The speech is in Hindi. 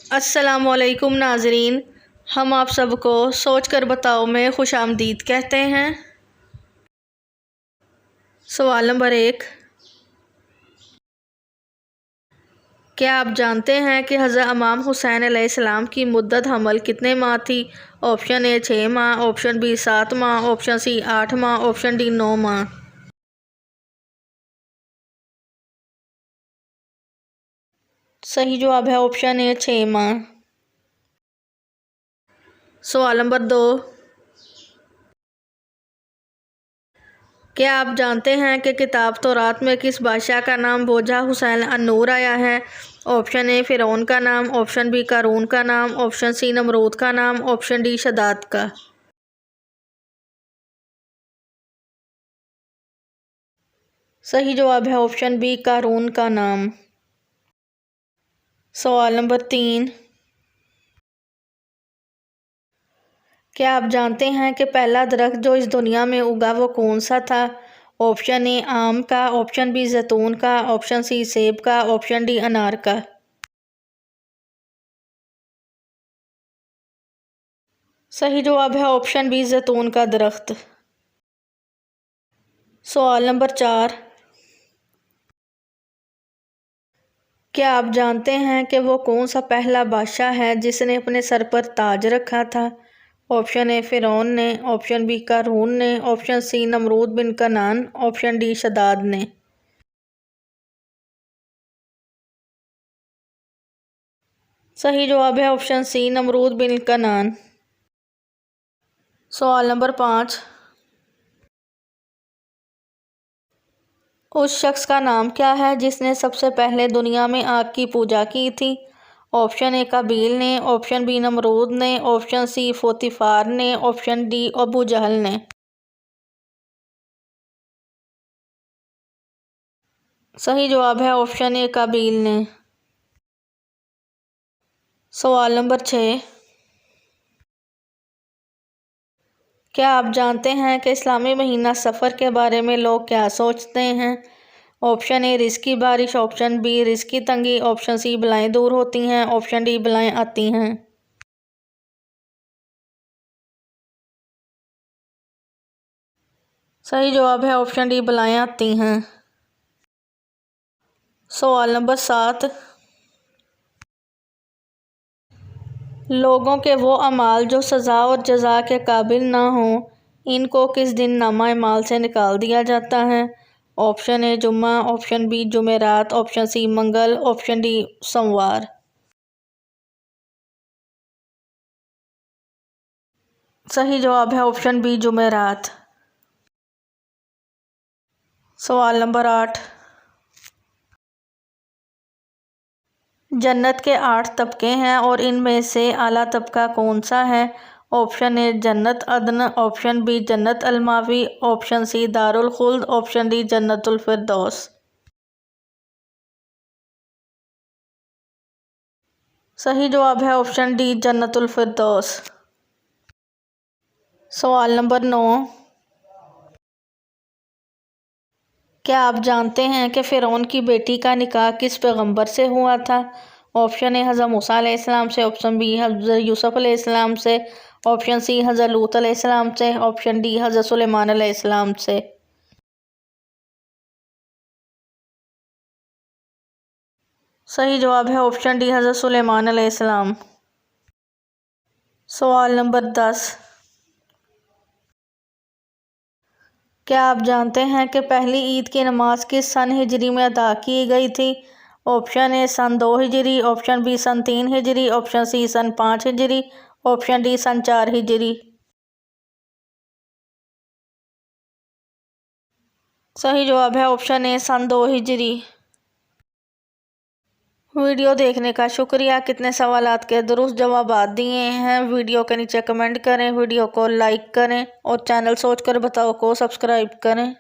अस्सलामुअलैकुम नाजरीन, हम आप सबको सोच कर बताओ में खुशामदीद कहते हैं। सवाल नंबर 1, क्या आप जानते हैं कि हज़रत इमाम हुसैन अलैहिस्सलाम की मुद्दत हमल कितने माह थी? ऑप्शन ए 6 माह, ऑप्शन बी 7 माह, ऑप्शन सी 8 माह, ऑप्शन डी 9 माह। सही जवाब है ऑप्शन ए 6 माह। सवाल नंबर 2, क्या आप जानते हैं कि किताब तौरात में किस बादशाह का नाम बोझा हुसैन अन-नूर आया है? ऑप्शन ए फ़िरौन का नाम, ऑप्शन बी क़ारून का नाम, ऑप्शन सी नमरूद का नाम, ऑप्शन डी शद्दाद का। सही जवाब है ऑप्शन बी क़ारून का नाम। सवाल नंबर 3, क्या आप जानते हैं कि पहला दरख्त जो इस दुनिया में उगा वो कौन सा था? ऑप्शन ए आम का, ऑप्शन बी जैतून का, ऑप्शन सी सेब का, ऑप्शन डी अनार का। सही जवाब है ऑप्शन बी जैतून का दरख्त। सवाल नंबर 4, क्या आप जानते हैं कि वो कौन सा पहला बादशाह है जिसने अपने सर पर ताज रखा था? ऑप्शन ए फ़िरौन ने, ऑप्शन बी क़ारून ने, ऑप्शन सी नमरूद बिन कनान, ऑप्शन डी शद्दाद ने। सही जवाब है ऑप्शन सी नमरूद बिन कनान। सवाल नंबर 5, उस शख्स का नाम क्या है जिसने सबसे पहले दुनिया में आग की पूजा की थी? ऑप्शन ए काबील ने, ऑप्शन बी नमरूद ने, ऑप्शन सी पोतीफार ने, ऑप्शन डी अबू जहल ने। सही जवाब है ऑप्शन ए काबील ने। सवाल नंबर 6, क्या आप जानते हैं कि इस्लामी महीना सफ़र के बारे में लोग क्या सोचते हैं? ऑप्शन ए रिज़्क़ बारिश, ऑप्शन बी रिज़्क़ तंगी, ऑप्शन सी बलाएं दूर होती हैं, ऑप्शन डी बलाएं आती हैं। सही जवाब है ऑप्शन डी बलाएं आती हैं। सवाल नंबर 7, लोगों के वो अमाल जो सज़ा और जज़ा के काबिल ना हों, इनको किस दिन नामा अमाल से निकाल दिया जाता है? ऑप्शन ए जुम्मा, ऑप्शन बी जुमेरात, ऑप्शन सी मंगल, ऑप्शन डी सोमवार। सही जवाब है ऑप्शन बी जुमेरात। सवाल नंबर 8, जन्नत के 8 तबके हैं और इनमें से आला तबका कौन सा है? ऑप्शन ए जन्नत अदन, ऑप्शन बी जन्नत अलमावी, ऑप्शन सी दारुल खुल्द, ऑप्शन डी जन्नतुल फिरदौस। सही जवाब है ऑप्शन डी जन्नतुल फिरदौस। सवाल नंबर 9, क्या आप जानते हैं कि फ़िरौन की बेटी का निकाह किस पैगंबर से हुआ था? ऑप्शन ए हज़रत मूसा अलैहिस्सलाम से, ऑप्शन बी हज़रत यूसुफ अलैहिस्सलाम से, ऑप्शन सी हज़रत लूत अलैहिस्सलाम से, ऑप्शन डी हज़रत सुलेमान अलैहिस्सलाम से। सही जवाब है ऑप्शन डी हज़रत सुलेमान अलैहिस्सलाम। सवाल नंबर 10, क्या आप जानते हैं कि पहली ईद की नमाज किस सन हिजरी में अदा की गई थी? ऑप्शन ए सन 2 हिजरी, ऑप्शन बी सन 3 हिजरी, ऑप्शन सी सन 5 हिजरी, ऑप्शन डी सन 4 हिजरी। सही जवाब है ऑप्शन ए सन 2 हिजरी। वीडियो देखने का शुक्रिया। कितने सवालात के दुरुस्त जवाबात दिए हैं। वीडियो के नीचे कमेंट करें, वीडियो को लाइक करें और चैनल सोच कर बताओ को सब्सक्राइब करें।